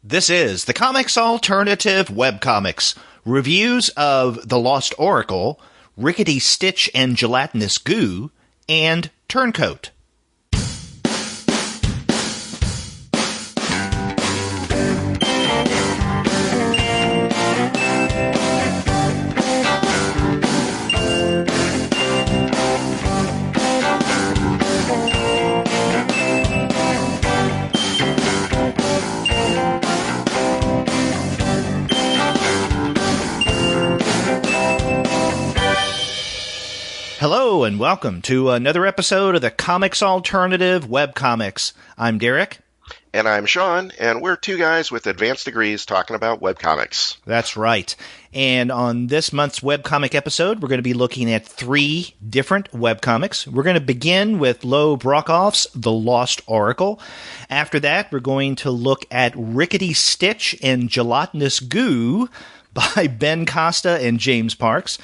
This is the Comics Alternative Webcomics. Reviews of The Lost Oracle, Rickety Stitch and Gelatinous Goo, and Turncoat. Hello and welcome to another episode of the Comics Alternative Webcomics. I'm Derek. And I'm Sean, and we're two guys with advanced degrees talking about webcomics. That's right. And on this month's webcomic episode, we're going to be looking at three different webcomics. We're going to begin with Lo Brokoff's The Lost Oracle. After that, we're going to look at Rickety Stitch and Gelatinous Goo by Ben Costa and James Parks.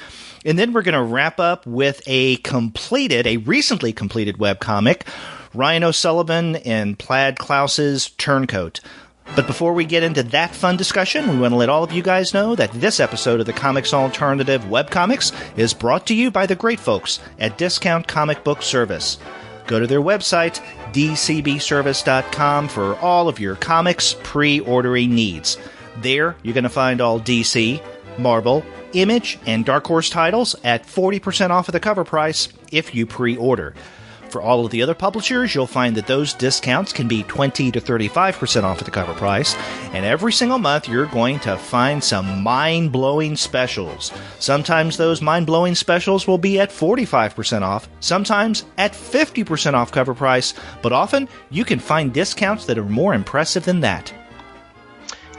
And then we're going to wrap up with a recently completed webcomic, Ryan O'Sullivan and Plaid Klaus's Turncoat. But before we get into that fun discussion, we want to let all of you guys know that this episode of the Comics Alternative Webcomics is brought to you by the great folks at Discount Comic Book Service. Go to their website, dcbservice.com, for all of your comics pre-ordering needs. There, you're going to find all DC, Marvel, Image, and Dark Horse titles at 40% off of the cover price if you pre-order. For all of the other publishers, you'll find that those discounts can be 20 to 35% off of the cover price, and every single month you're going to find some mind-blowing specials. Sometimes those mind-blowing specials will be at 45% off, sometimes at 50% off cover price, but often you can find discounts that are more impressive than that.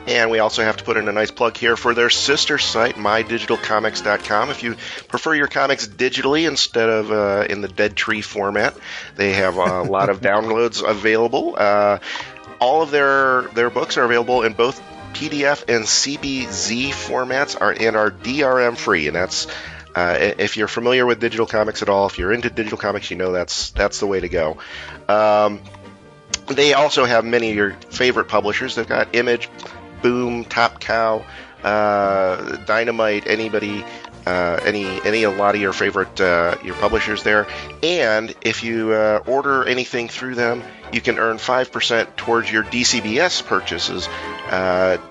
And we also have to put in a nice plug here for their sister site, mydigitalcomics.com. If you prefer your comics digitally instead of in the dead tree format, they have a lot of downloads available. All of their books are available in both PDF and CBZ formats and are DRM free. And that's if you're familiar with digital comics at all, if you're into digital comics, you know that's the way to go. They also have many of your favorite publishers. They've got Image, Boom, Top Cow, Dynamite, anybody, a lot of your favorite your publishers there. And if you order anything through them, you can earn 5% towards your DCBS purchases. That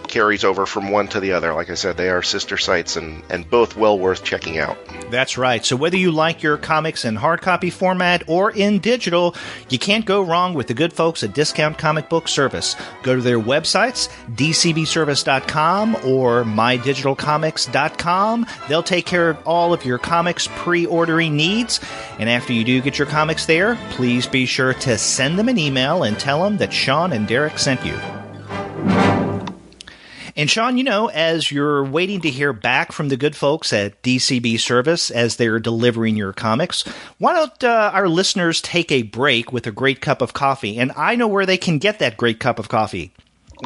carries over from one to the other. Like I said, they are sister sites and both well worth checking out. That's right. So whether you like your comics in hard copy format or in digital, you can't go wrong with the good folks at Discount Comic Book Service. Go to their websites, dcbservice.com or mydigitalcomics.com. They'll take care of all of your comics pre-ordering needs. And after you do get your comics there, please be sure to send them an email and tell them that Sean and Derek sent you. And Sean, as you're waiting to hear back from the good folks at DCB Service as they're delivering your comics, why don't our listeners take a break with a great cup of coffee? And I know where they can get that great cup of coffee.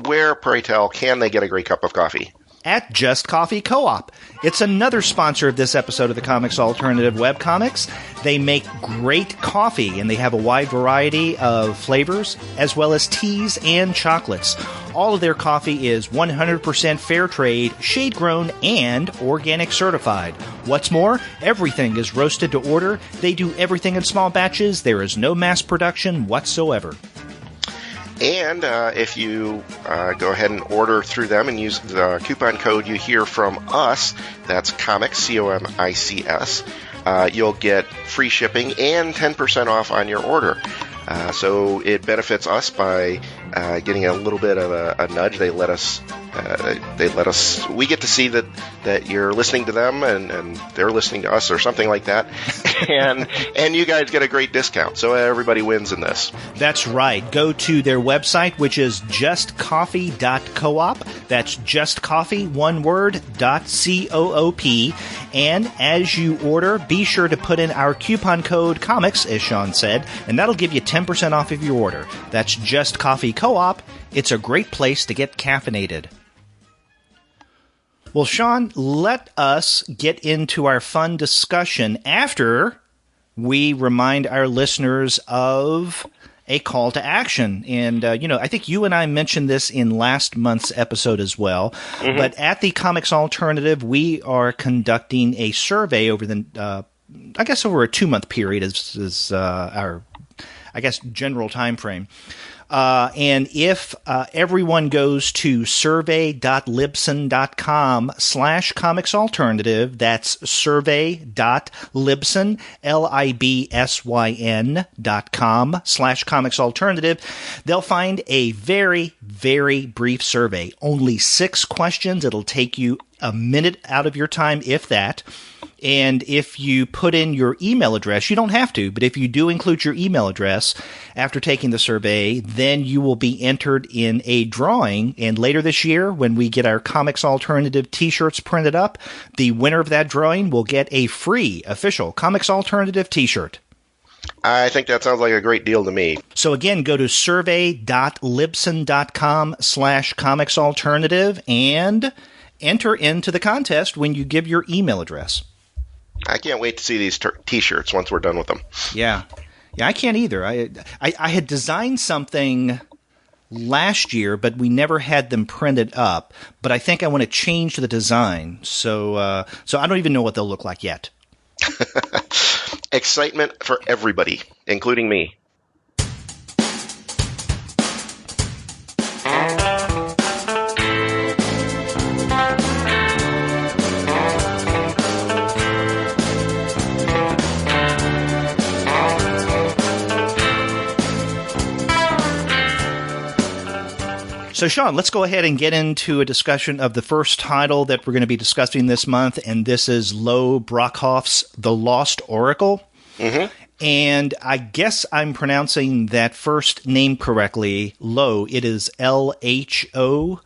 Where, pray tell, can they get a great cup of coffee? At Just Coffee Co-op. It's another sponsor of this episode of the Comics Alternative Webcomics. They make great coffee, and they have a wide variety of flavors, as well as teas and chocolates. All of their coffee is 100% fair trade, shade-grown, and organic certified. What's more, everything is roasted to order. They do everything in small batches. There is no mass production whatsoever. And if you go ahead and order through them and use the coupon code you hear from us, that's COMICS, C-O-M-I-C-S, you'll get free shipping and 10% off on your order. So it benefits us by getting a little bit of a nudge. They let us, we get to see that you're listening to them and they're listening to us or something like that. and you guys get a great discount. So everybody wins in this. That's right. Go to their website, which is justcoffee.coop. That's justcoffee, one word, .coop. And as you order, be sure to put in our coupon code COMICS, as Sean said, and that'll give you 10% off of your order. That's Just Coffee Co-op. It's a great place to get caffeinated. Well, Sean, let us get into our fun discussion after we remind our listeners of a call to action. And, I think you and I mentioned this in last month's episode as well. Mm-hmm. But at the Comics Alternative, we are conducting a survey over over a 2-month period is our, general time frame. And if everyone goes to survey.libsyn.com/comicsalternative, that's survey.libsyn, libsyn.com/comicsalternative, they'll find a very, very brief survey. Only 6 questions. It'll take you a minute out of your time, if that. And if you put in your email address, you don't have to, but if you do include your email address after taking the survey, then you will be entered in a drawing. And later this year, when we get our Comics Alternative t-shirts printed up, the winner of that drawing will get a free official Comics Alternative t-shirt. I think that sounds like a great deal to me. So again, go to survey.libsyn.com/comicsalternative and enter into the contest when you give your email address. I can't wait to see these t-shirts once we're done with them. Yeah, I can't either. I had designed something last year, but we never had them printed up. But I think I want to change the design, so I don't even know what they'll look like yet. Excitement for everybody, including me. So, Sean, let's go ahead and get into a discussion of the first title that we're going to be discussing this month, and this is Lo Brockhoff's The Lost Oracle. Mm-hmm. And I guess I'm pronouncing that first name correctly. Lo, it is L-H-O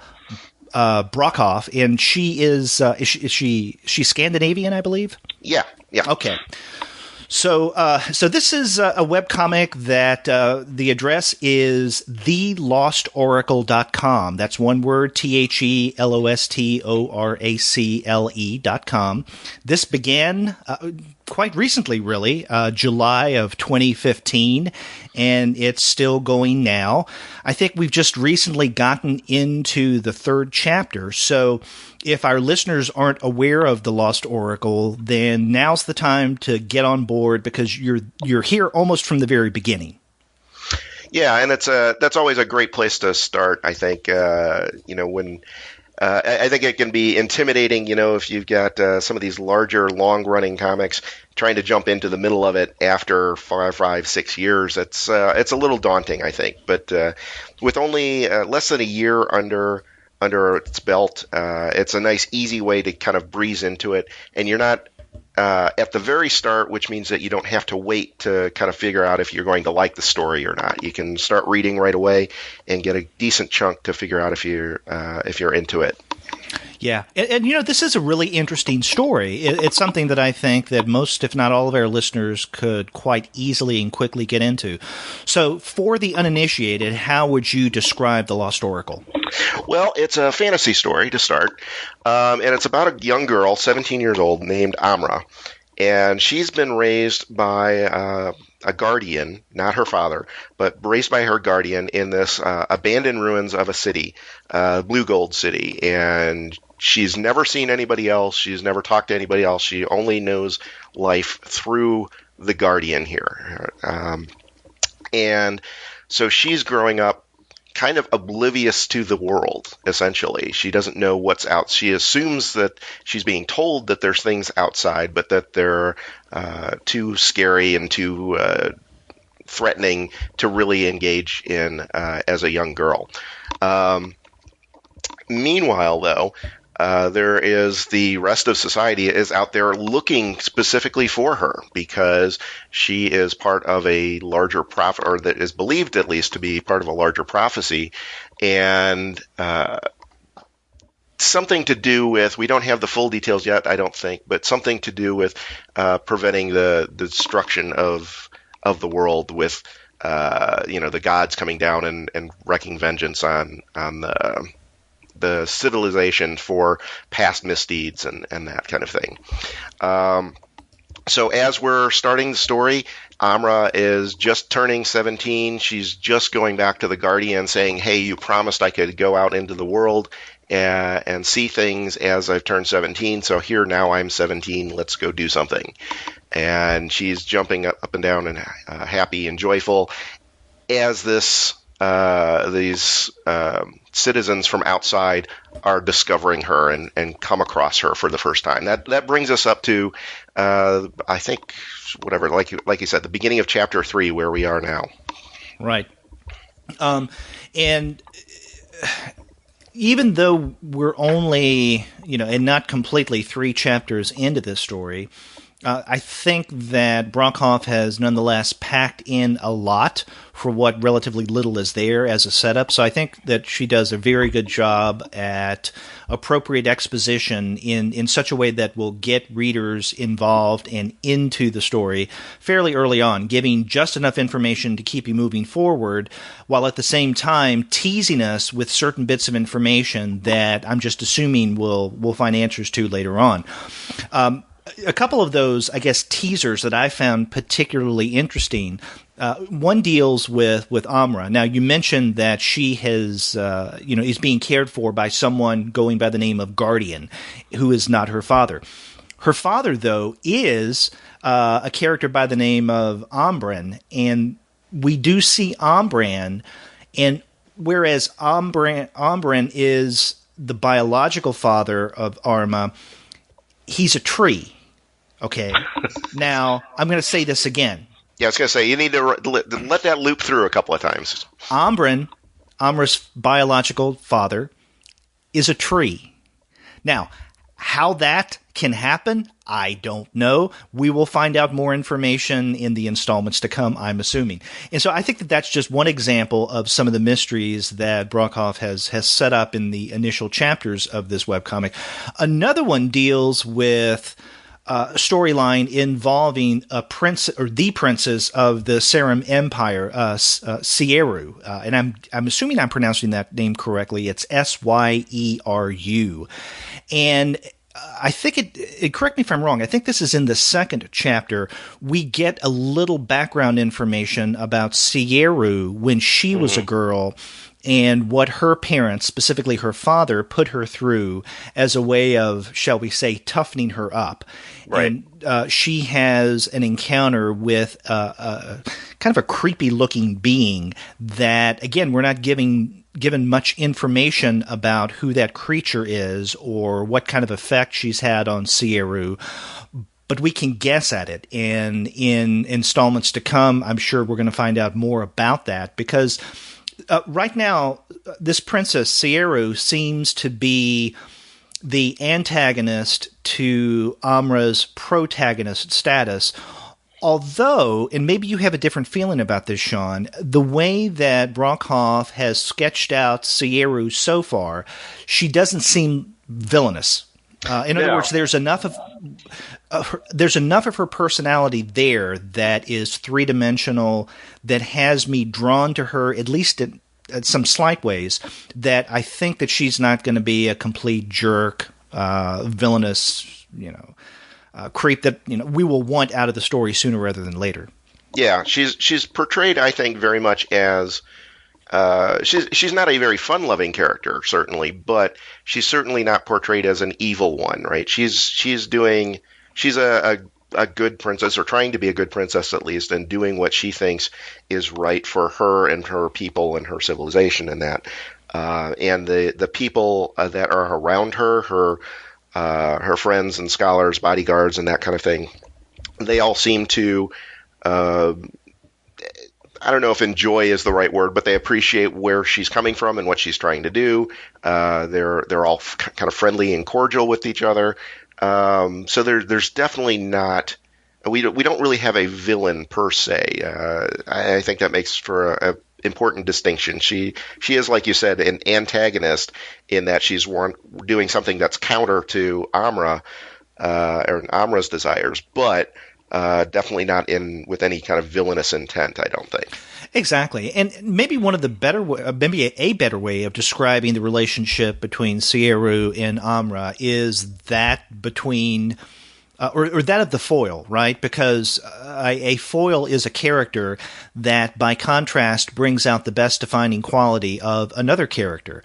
Brockhoff, and she is she Scandinavian, I believe? Yeah. Okay. So this is a webcomic that the address is thelostoracele.com. That's one word, thelostoracele.com. This began quite recently, really, July of 2015, and it's still going now. I think we've just recently gotten into the 3rd chapter, so if our listeners aren't aware of The Lost Oracle, then now's the time to get on board because you're here almost from the very beginning. Yeah, and that's always a great place to start, I think. When I think it can be intimidating, if you've got some of these larger, long-running comics, trying to jump into the middle of it after 5, 6 years. It's a little daunting, I think. But with only less than a year under its belt, it's a nice, easy way to kind of breeze into it. And you're not at the very start, which means that you don't have to wait to kind of figure out if you're going to like the story or not. You can start reading right away and get a decent chunk to figure out if you're into it. Yeah, and this is a really interesting story. It's something that I think that most, if not all of our listeners could quite easily and quickly get into. So for the uninitiated, how would you describe The Lost Oracle? Well, it's a fantasy story to start, and it's about a young girl, 17 years old, named Amra. And she's been raised by a guardian, not her father, but raised by her guardian in this abandoned ruins of a city, Blue Gold City. And she's never seen anybody else. She's never talked to anybody else. She only knows life through the guardian here. And so she's growing up kind of oblivious to the world, essentially. She doesn't know what's out. She assumes that she's being told that there's things outside, but that they're too scary and too threatening to really engage in as a young girl. Meanwhile, though, there is the rest of society is out there looking specifically for her because she is part of a larger prophet, or that is believed at least to be part of a larger prophecy, and something to do with, we don't have the full details yet, I don't think, but something to do with preventing the destruction of the world with the gods coming down and wreaking vengeance on the civilization for past misdeeds and that kind of thing. So as we're starting the story, Amra is just turning 17. She's just going back to the Guardian saying, hey, you promised I could go out into the world and see things as I've turned 17. So here now I'm 17. Let's go do something. And she's jumping up and down and happy and joyful as these citizens from outside are discovering her and come across her for the first time. That brings us up to, I think, whatever, like you said, the beginning of chapter 3, where we are now. Right. And even though we're only, and not completely 3 chapters into this story, I think that Brockhoff has nonetheless packed in a lot for what relatively little is there as a setup. So I think that she does a very good job at appropriate exposition in such a way that will get readers involved and into the story fairly early on, giving just enough information to keep you moving forward, while at the same time teasing us with certain bits of information that I'm just assuming we'll find answers to later on. A couple of those, I guess, teasers that I found particularly interesting. One deals with Amra. Now, you mentioned that she has, is being cared for by someone going by the name of Guardian, who is not her father. Her father, though, is a character by the name of Ambran, and we do see Ambran, and whereas Ambran is the biological father of Arma, he's a tree. Okay. Now, I'm going to say this again. Yeah, I was going to say, you need to let that loop through a couple of times. Amra's biological father, is a tree. Now, how that can happen, I don't know. We will find out more information in the installments to come, I'm assuming. And so I think that that's just one example of some of the mysteries that Brockhoff has set up in the initial chapters of this webcomic. Another one deals with storyline involving a prince or the princess of the Sarum Empire, Syeru, and I'm assuming I'm pronouncing that name correctly. It's Syeru, and I think it. Correct me if I'm wrong. I think this is in the second chapter. We get a little background information about Syeru when she was a girl, and what her parents, specifically her father, put her through as a way of, shall we say, toughening her up. Right. And she has an encounter with kind of a creepy-looking being that, again, we're not given much information about who that creature is or what kind of effect she's had on Syeru, but we can guess at it. And in installments to come, I'm sure we're going to find out more about that, because right now, this princess, Syeru, seems to be the antagonist to Amra's protagonist status. Although, and maybe you have a different feeling about this, Sean, the way that Brockhoff has sketched out Syeru so far, she doesn't seem villainous. In other words, there's enough of her personality there that is 3-dimensional, that has me drawn to her, at least in some slight ways, that I think that she's not going to be a complete jerk, villainous, creep that we will want out of the story sooner rather than later. Yeah, she's portrayed, I think, very much as she's not a very fun-loving character, certainly, but she's certainly not portrayed as an evil one, right? She's a good princess, or trying to be a good princess at least, and doing what she thinks is right for her and her people and her civilization, and that. And the people that are around her friends and scholars, bodyguards, and that kind of thing, they all seem to, I don't know if enjoy is the right word, but they appreciate where she's coming from and what she's trying to do. They're all kind of friendly and cordial with each other. So there's definitely not. We don't really have a villain per se. I think that makes for a important distinction. She is, like you said, an antagonist in that she's doing something that's counter to Amra or Amra's desires, but definitely not with any kind of villainous intent, I don't think. Exactly. And maybe maybe a better way of describing the relationship between Syeru and Amra is that between or that of the foil, right? Because a foil is a character that, by contrast, brings out the best defining quality of another character.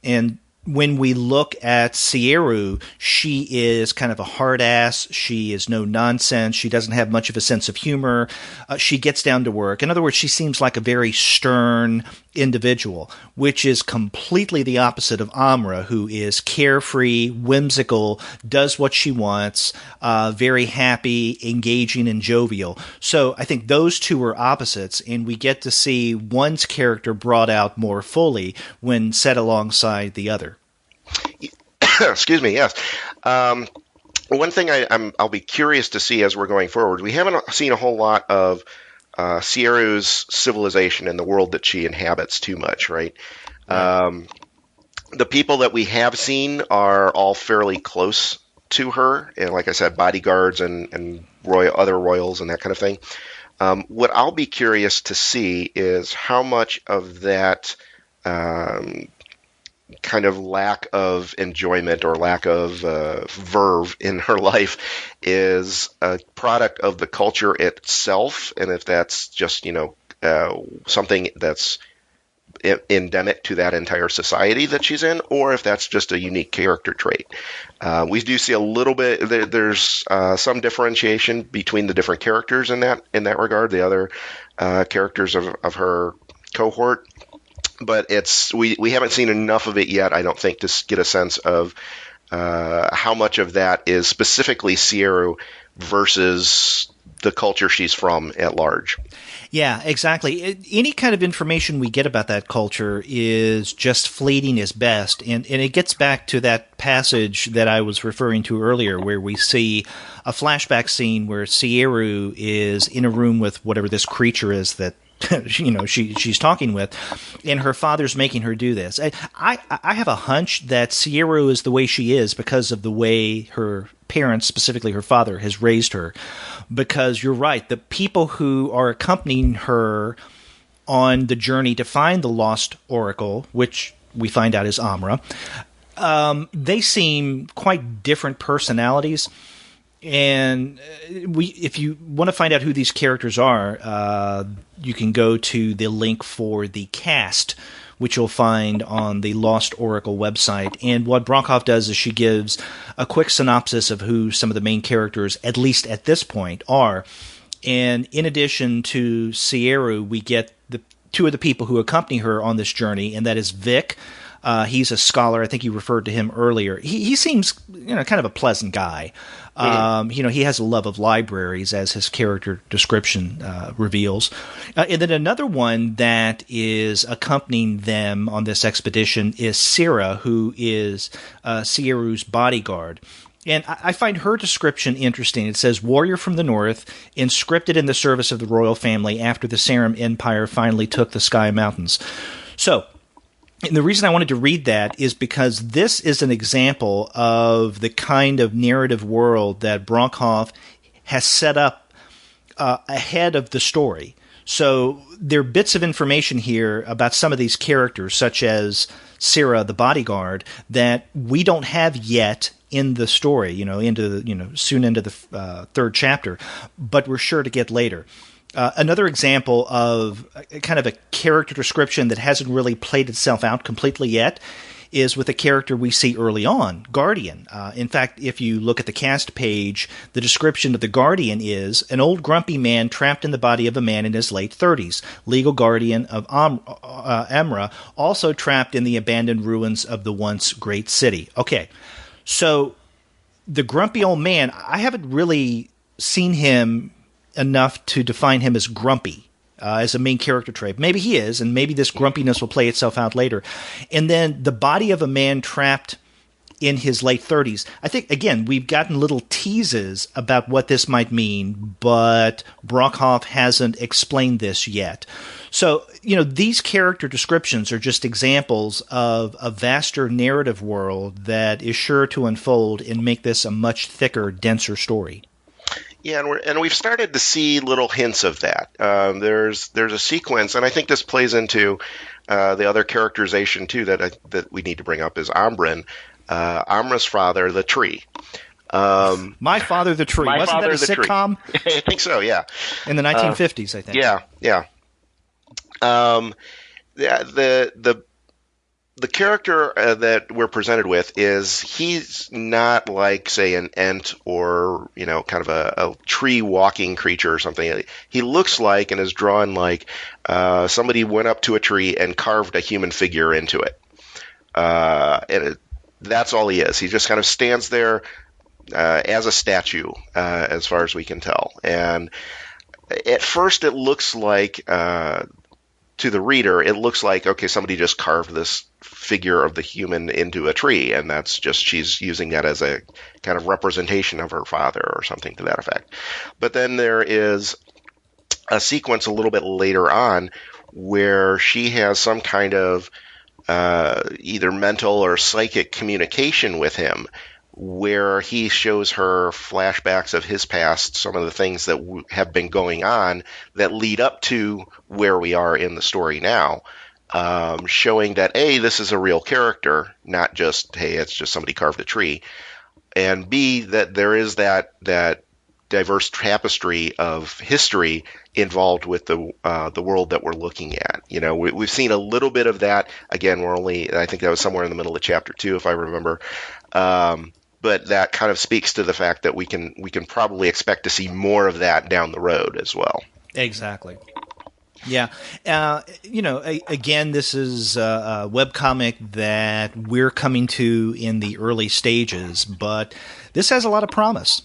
And when we look at Sieru, she is kind of a hard ass. She is no nonsense. She doesn't have much of a sense of humor. She gets down to work. In other words, she seems like a very stern individual, which is completely the opposite of Amra, who is carefree, whimsical, does what she wants, very happy, engaging, and jovial. So I think those two are opposites, and we get to see one's character brought out more fully when set alongside the other. Excuse me. Yes. One thing I'll be curious to see as we're going forward. We haven't seen a whole lot of Sieru's civilization and the world that she inhabits too much, right? The people that we have seen are all fairly close to her, and like I said, bodyguards and other royals and that kind of thing. What I'll be curious to see is how much of that kind of lack of enjoyment or lack of verve in her life is a product of the culture itself, and if that's just something that's endemic to that entire society that she's in, or if that's just a unique character trait. We do see a little bit. There's some differentiation between the different characters in that regard. The other characters of her cohort. But we haven't seen enough of it yet, I don't think, to get a sense of how much of that is specifically Sieru versus the culture she's from at large. Yeah, exactly. Any kind of information we get about that culture is just fleeting as best. And it gets back to that passage that I was referring to earlier, where we see a flashback scene where Sieru is in a room with whatever this creature is that she's talking with, and her father's making her do this. I have a hunch that Sieru is the way she is because of the way her parents, specifically her father, has raised her. Because you're right, the people who are accompanying her on the journey to find the lost oracle, which we find out is Amra, they seem quite different personalities. And if you want to find out who these characters are, you can go to the link for the cast, which you'll find on the Lost Oracle website. And what Brockhoff does is she gives a quick synopsis of who some of the main characters, at least at this point, are. And in addition to Sieru, we get the two of the people who accompany her on this journey, and that is Vic. He's a scholar. I think you referred to him earlier. He seems, kind of a pleasant guy. He has a love of libraries, as his character description reveals. And then another one that is accompanying them on this expedition is Sira, who is Sieru's bodyguard. And I find her description interesting. It says, warrior from the north, inscripted in the service of the royal family after the Sarum Empire finally took the Sky Mountains. So, and the reason I wanted to read that is because this is an example of the kind of narrative world that Brockhoff has set up ahead of the story. So there are bits of information here about some of these characters, such as Sira, the bodyguard, that we don't have yet in the story, soon into the third chapter, but we're sure to get later. Another example of kind of a character description that hasn't really played itself out completely yet is with a character we see early on, Guardian. In fact, if you look at the cast page, the description of the Guardian is an old grumpy man trapped in the body of a man in his late 30s, legal guardian of Amra, also trapped in the abandoned ruins of the once great city. Okay, so the grumpy old man, I haven't really seen him enough to define him as grumpy as a main character trait. Maybe he is, and maybe this grumpiness will play itself out later. And then the body of a man trapped in his late 30s. I think, again, we've gotten little teases about what this might mean, but Brockhoff hasn't explained this yet. So, these character descriptions are just examples of a vaster narrative world that is sure to unfold and make this a much thicker, denser story. Yeah, and we've started to see little hints of that. There's a sequence, and I think this plays into the other characterization too that we need to bring up is Ambra's father, the tree. My Father the Tree. My Wasn't Father that a the sitcom? I think so, yeah. In the 1950s, I think. Yeah, yeah. Yeah, the character that we're presented with he's not like, say, an Ent or, kind of a tree walking creature or something. He looks like and is drawn like somebody went up to a tree and carved a human figure into it. That's all he is. He just kind of stands there as a statue, as far as we can tell. And at first it looks like, to the reader, it looks like, okay, somebody just carved this figure of the human into a tree, and that's just, she's using that as a kind of representation of her father or something to that effect. But then there is a sequence a little bit later on where she has some kind of either mental or psychic communication with him, where he shows her flashbacks of his past, some of the things that have been going on that lead up to where we are in the story now, showing that, A, this is a real character, not just, hey, it's just somebody carved a tree, and B, that there is that diverse tapestry of history involved with the world that we're looking at. We've seen a little bit of that. Again, I think that was somewhere in the middle of chapter 2, if I remember. But that kind of speaks to the fact that we can probably expect to see more of that down the road as well. Exactly. Yeah. Again, this is a webcomic that we're coming to in the early stages, but this has a lot of promise.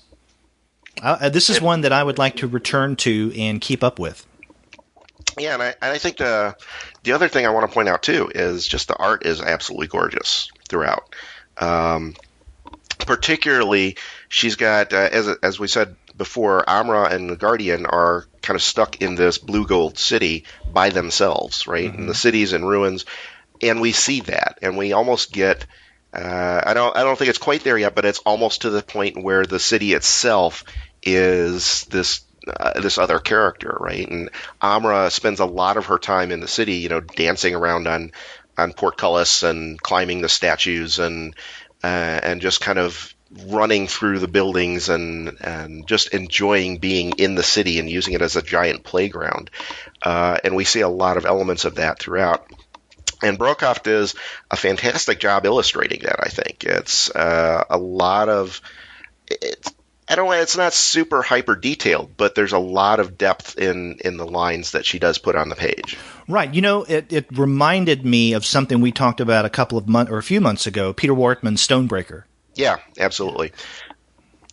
This is one that I would like to return to and keep up with. Yeah, and I think the other thing I want to point out, too, is just the art is absolutely gorgeous throughout. Particularly, she's got, as we said before, Amra and the Guardian are kind of stuck in this blue gold city by themselves, right? Mm-hmm. And the city's in ruins, and we see that, and we almost get. I don't think it's quite there yet, but it's almost to the point where the city itself is this other character, right? And Amra spends a lot of her time in the city, dancing around on portcullis and climbing the statues and just kind of running through the buildings and just enjoying being in the city and using it as a giant playground. And we see a lot of elements of that throughout. And Brokoff does a fantastic job illustrating that, I think. It's a lot of... It's not super hyper detailed, but there's a lot of depth in the lines that she does put on the page. Right. It reminded me of something we talked about a few months ago, Peter Wartman's Stonebreaker. Yeah, absolutely.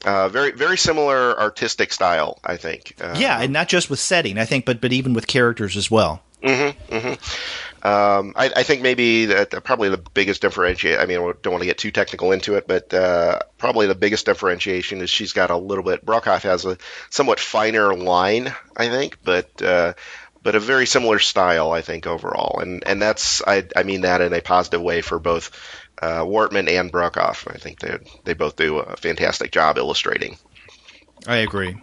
Very, very similar artistic style, I think. Yeah, and not just with setting, I think, but even with characters as well. Mm-hmm, mm-hmm. I think maybe that probably the biggest differentiation, I don't want to get too technical into it, but probably the biggest differentiation is she's got a little bit, Brokoff has a somewhat finer line, I think, but a very similar style, I think, overall. And that's, I mean that in a positive way for both Wartman and Brokoff. I think they both do a fantastic job illustrating. I agree.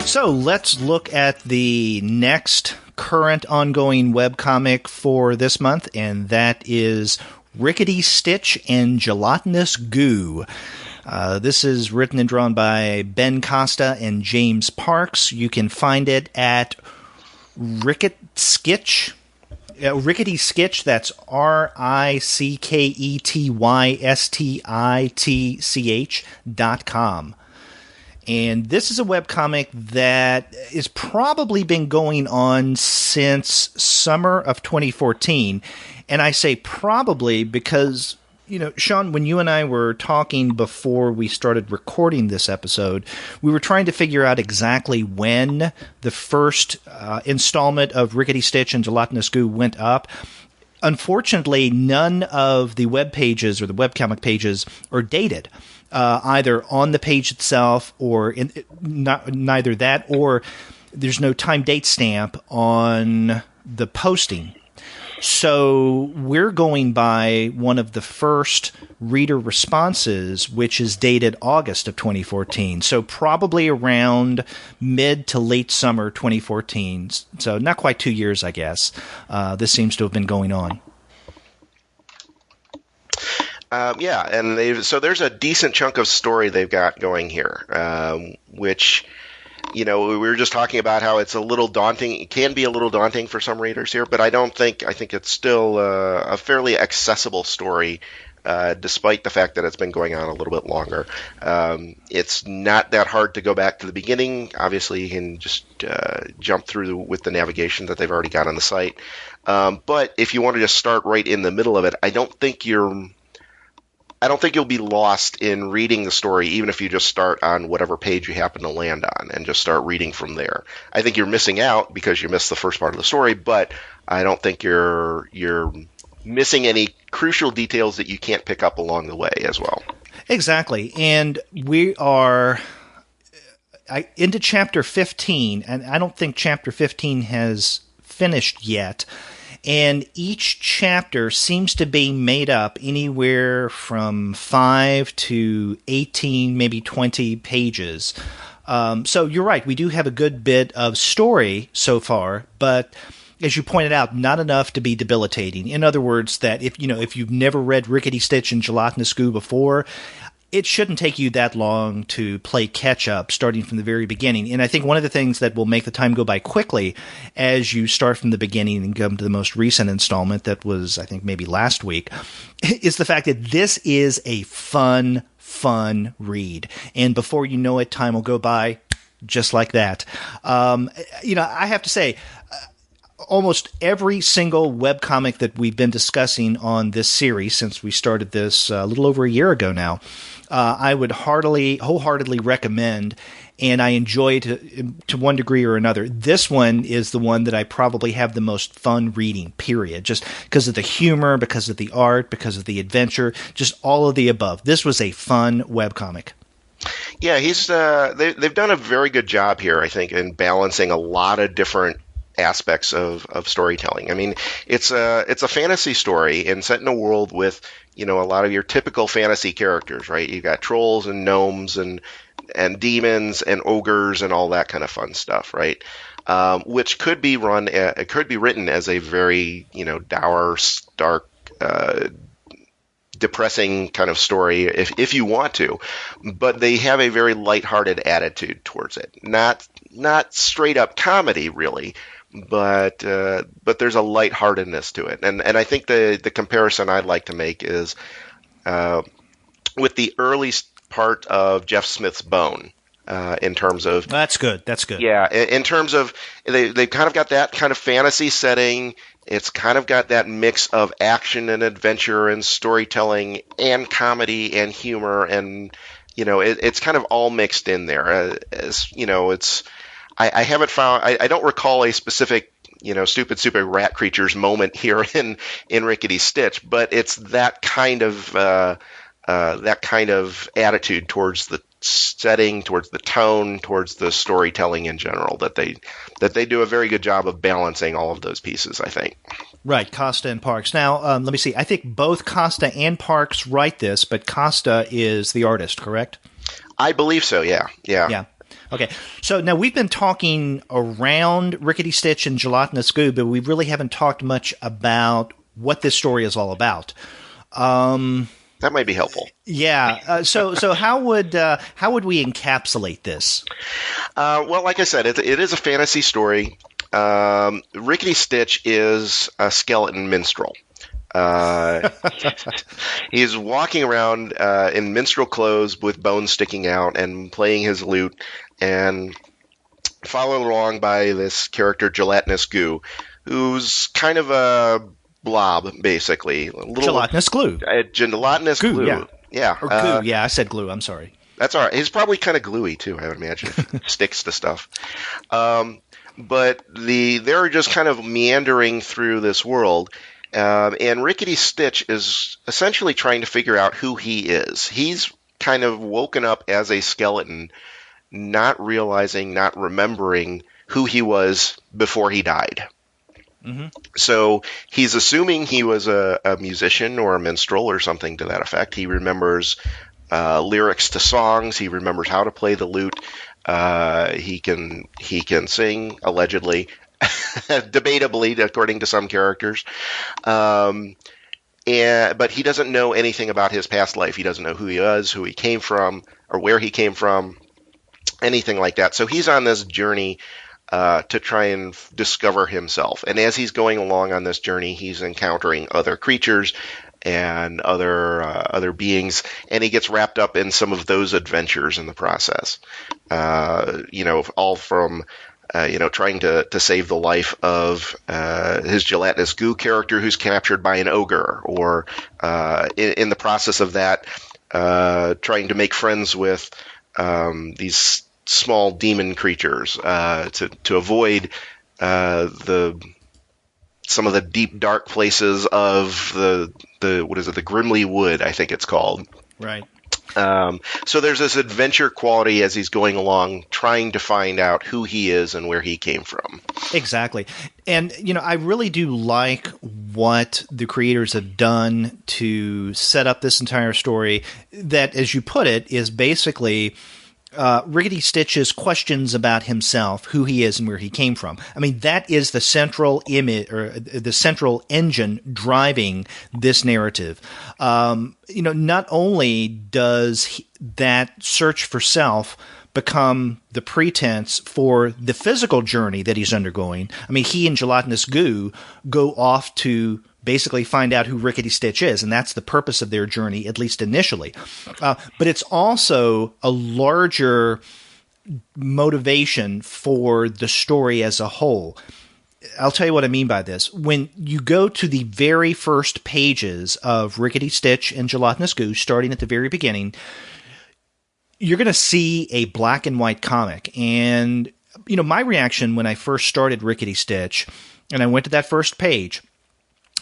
So let's look at the next current ongoing webcomic for this month, and that is RIckety Stitch and Gelatinous Goo. This is written and drawn by Ben Costa and James Parks. You can find it at RIckety Sketch. RIckety Sketch, that's RIcketystitch.com. And this is a webcomic that has probably been going on since summer of 2014. And I say probably because, Sean, when you and I were talking before we started recording this episode, we were trying to figure out exactly when the first installment of RIckety Stitch and Gelatinous Goo went up. Unfortunately, none of the web pages or the webcomic pages are dated. Either on the page itself or neither that, or there's no time date stamp on the posting. So we're going by one of the first reader responses, which is dated August of 2014. So probably around mid to late summer 2014. So not quite 2 years, I guess. This seems to have been going on. Yeah, and so there's a decent chunk of story they've got going here, which, we were just talking about how it's a little daunting. It can be a little daunting for some readers here, but I think it's still a fairly accessible story, despite the fact that it's been going on a little bit longer. It's not that hard to go back to the beginning. Obviously, you can just jump through with the navigation that they've already got on the site. But if you want to just start right in the middle of it, I don't think you'll be lost in reading the story, even if you just start on whatever page you happen to land on and just start reading from there. I think you're missing out because you missed the first part of the story, but I don't think you're missing any crucial details that you can't pick up along the way as well. Exactly. And we are into Chapter 15, and I don't think Chapter 15 has finished yet. And each chapter seems to be made up anywhere from 5 to 18, maybe 20 pages. So you're right. We do have a good bit of story so far, but as you pointed out, not enough to be debilitating. In other words, that if you've never read Rickety Stitch and Gelatinous Goo before, it shouldn't take you that long to play catch-up starting from the very beginning. And I think one of the things that will make the time go by quickly as you start from the beginning and come to the most recent installment that was, I think, maybe last week, is the fact that this is a fun read. And before you know it, time will go by just like that. I have to say, almost every single webcomic that we've been discussing on this series since we started this a little over a year ago now, I would wholeheartedly recommend, and I enjoy to one degree or another. This one is the one that I probably have the most fun reading, period, just because of the humor, because of the art, because of the adventure, just all of the above. This was a fun webcomic. Yeah, they've done a very good job here, I think, in balancing a lot of different aspects of storytelling. I mean, it's a fantasy story and set in a world with, a lot of your typical fantasy characters, right? You've got trolls and gnomes and demons and ogres and all that kind of fun stuff, right? Which could be written as a very, dour, stark, depressing kind of story if you want to, but they have a very lighthearted attitude towards it. Not straight up comedy, really, but there's a lightheartedness to it. And I think the comparison I'd like to make is with the early part of Jeff Smith's Bone. In terms of that's good. Yeah, in terms of they've kind of got that kind of fantasy setting. It's kind of got that mix of action and adventure and storytelling and comedy and humor, and it's kind of all mixed in there. I haven't found. I don't recall a specific stupid rat creatures moment here in Rickety Stitch, but it's that kind of attitude towards the setting, towards the tone, towards the storytelling in general, that they do a very good job of balancing all of those pieces, I think. Right, Costa and Parks. Now, let me see. I think both Costa and Parks write this, but Costa is the artist, correct? I believe so, yeah. Okay, so now we've been talking around Rickety Stitch and Gelatinous Goo, but we really haven't talked much about what this story is all about. That might be helpful. Yeah. So how would we encapsulate this? Well, like I said, it is a fantasy story. Rickety Stitch is a skeleton minstrel. He's walking around in minstrel clothes with bones sticking out and playing his lute, and followed along by this character Gelatinous Goo, who's kind of a blob, basically. Gelatinous glue. Gelatinous glue. Yeah. Or goo. Yeah, I said glue. I'm sorry. That's all right. He's probably kind of gluey, too, I would imagine, if it sticks to stuff. But they're just kind of meandering through this world. And Rickety Stitch is essentially trying to figure out who he is. He's kind of woken up as a skeleton, not realizing, not remembering who he was before he died. So he's assuming he was a musician or a minstrel or something to that effect. He remembers lyrics to songs. He remembers how to play the lute. He can sing, allegedly, debatably, according to some characters. But he doesn't know anything about his past life. He doesn't know who he was, who he came from, or where he came from, anything like that. So he's on this journey to try and discover himself. And as he's going along on this journey, he's encountering other creatures and other beings, and he gets wrapped up in some of those adventures in the process. All from trying to save the life of his Gelatinous goo character who's captured by an ogre, or in the process of that, trying to make friends with these small demon creatures to avoid some of the deep dark places of the Grimly Wood, I think it's called. Right. So there's this adventure quality as he's going along, trying to find out who he is and where he came from. Exactly. And, I really do like what the creators have done to set up this entire story that, as you put it, is basically Rickety Stitch's questions about himself, who he is and where he came from. I mean, that is the central image, or the central engine driving this narrative. Not only does that search for self become the pretense for the physical journey that he's undergoing. I mean, he and Gelatinous Goo go off to basically find out who Rickety Stitch is, and that's the purpose of their journey, at least initially. But it's also a larger motivation for the story as a whole. I'll tell you what I mean by this. When you go to the very first pages of Rickety Stitch and Gelatinous Goo, starting at the very beginning, you're going to see a black and white comic. And, my reaction when I first started Rickety Stitch, and I went to that first page,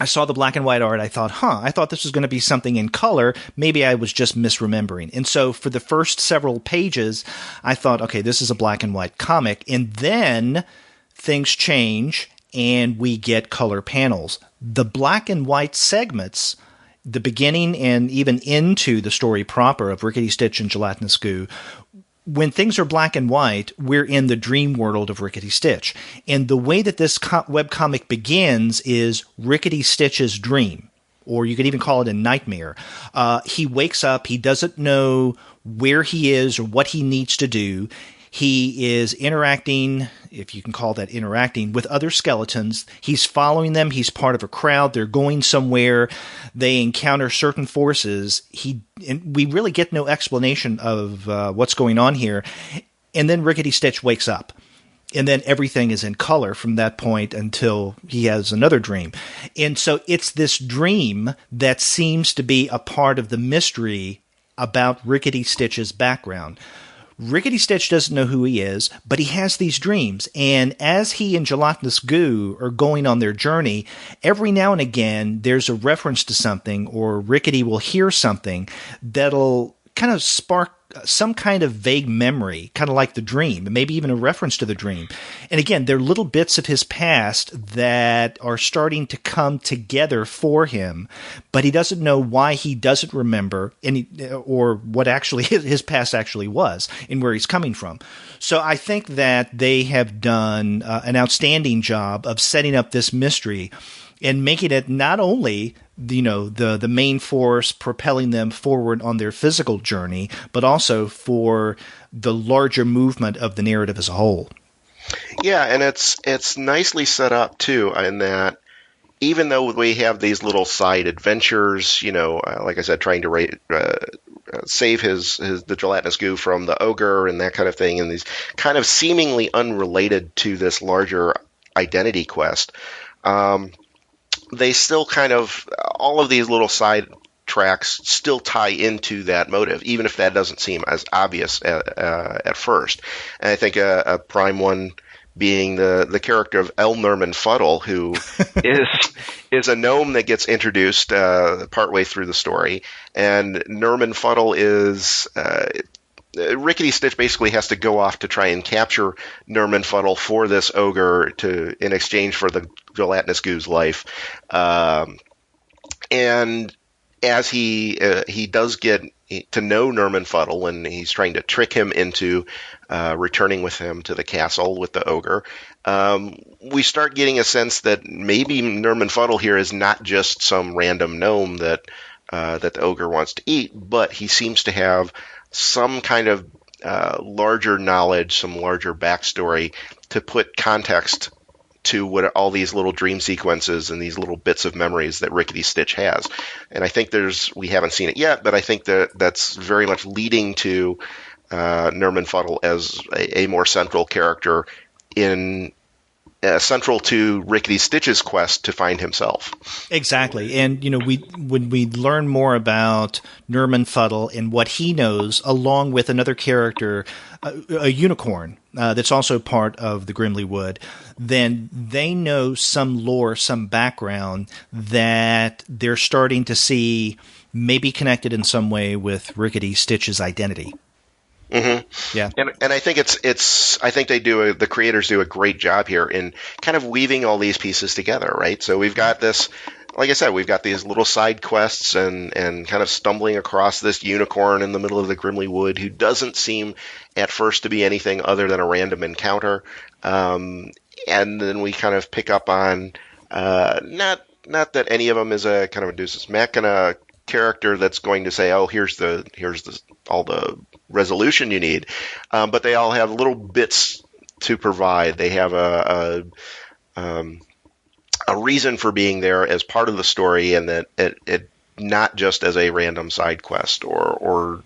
I saw the black and white art. I thought, I thought this was going to be something in color. Maybe I was just misremembering. And so for the first several pages, I thought, okay, this is a black and white comic. And then things change and we get color panels. The black and white segments, the beginning and even into the story proper of Rickety Stitch and Gelatinous Goo, when things are black and white, we're in the dream world of Rickety Stitch. And the way that this webcomic begins is Rickety Stitch's dream, or you could even call it a nightmare. He wakes up. He doesn't know where he is or what he needs to do. He is interacting, if you can call that interacting, with other skeletons. He's following them. He's part of a crowd. They're going somewhere. They encounter certain forces. And we really get no explanation of what's going on here. And then Rickety Stitch wakes up. And then everything is in color from that point until he has another dream. And so it's this dream that seems to be a part of the mystery about Rickety Stitch's background. Rickety Stitch doesn't know who he is, but he has these dreams. And as he and Gelatinous Goo are going on their journey, every now and again, there's a reference to something, or Rickety will hear something that'll kind of spark some kind of vague memory, kind of like the dream, maybe even a reference to the dream. And again, they're little bits of his past that are starting to come together for him, but he doesn't know why he doesn't remember or what actually his past actually was and where he's coming from. So I think that they have done an outstanding job of setting up this mystery and making it not only the main force propelling them forward on their physical journey, but also for the larger movement of the narrative as a whole. Yeah, and it's nicely set up too, in that even though we have these little side adventures, like I said, trying to save the Gelatinous Goo from the ogre and that kind of thing, and these kind of seemingly unrelated to this larger identity quest. They still kind of, all of these little side tracks still tie into that motive, even if that doesn't seem as obvious at first. And I think a prime one being the character of L. Nerman Fuddle, who is a gnome that gets introduced partway through the story. And Nerman Fuddle is Rickety Stitch basically has to go off to try and capture Nerman Fuddle for this ogre in exchange for the Gelatinous Goo's life. And as he does get to know Nerman Fuddle, and he's trying to trick him into returning with him to the castle with the ogre, we start getting a sense that maybe Nerman Fuddle here is not just some random gnome that the ogre wants to eat, but he seems to have some kind of larger knowledge, some larger backstory to put context to what all these little dream sequences and these little bits of memories that Rickety Stitch has. And I think we haven't seen it yet, but I think that's very much leading to Nerman Fuddle as a more central character central to Rickety Stitch's quest to find himself. Exactly. And, when we learn more about Nerman Fuddle and what he knows, along with another character, a unicorn, that's also part of the Grimly Wood, then they know some lore, some background that they're starting to see maybe connected in some way with Rickety Stitch's identity. Mm-hmm. Yeah, and I think the creators do a great job here in kind of weaving all these pieces together, right? So we've got this, like I said, we've got these little side quests and kind of stumbling across this unicorn in the middle of the Grimly Wood who doesn't seem at first to be anything other than a random encounter, and then we kind of pick up on not that any of them is a kind of a Deus Ex Machina character that's going to say, oh, here's all the resolution you need, but they all have little bits to provide. They have a reason for being there as part of the story, and that it not just as a random side quest or